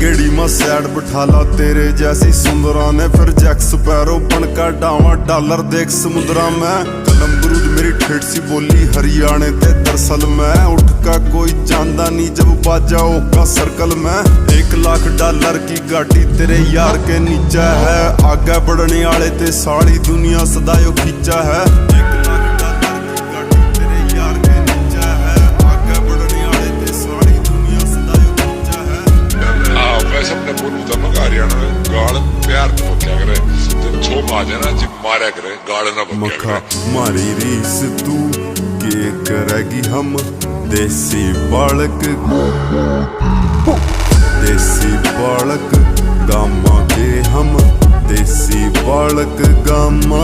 गेड़ी में सैड बिठा ला तेरे जैसी सुंदरा ने, फिर जैक स्पैरो बनकर डावा डॉलर देख समुद्रा में। कलम बरूद मेरी ठेठ सी बोली हरियाणे ते, दरअसल मैं उठ का कोई जानदा नहीं जब बाजाओ का सर्कल में। 1 लाख डॉलर की गाड़ी तेरे यार के नीचे है, आगे बढ़ने वाले ते सारी दुनिया सदायो खींचा है। 1 लाख डॉलर की गाड़ी तेरे यार के नीचे है, आगे बढ़ने वाले ते सारी दुनिया सदायो खींचा है। वैसे अपने बोलू तो मगर हरियाणा में गाड़ प्यार तो क्या करे, जब छो मारे ना जिप मारा करे गाड़ ना बक्या करे। मारी रीस तू के करेगी हम देसी बालक, देसी बालक गामा के हम, देसी बालक गामा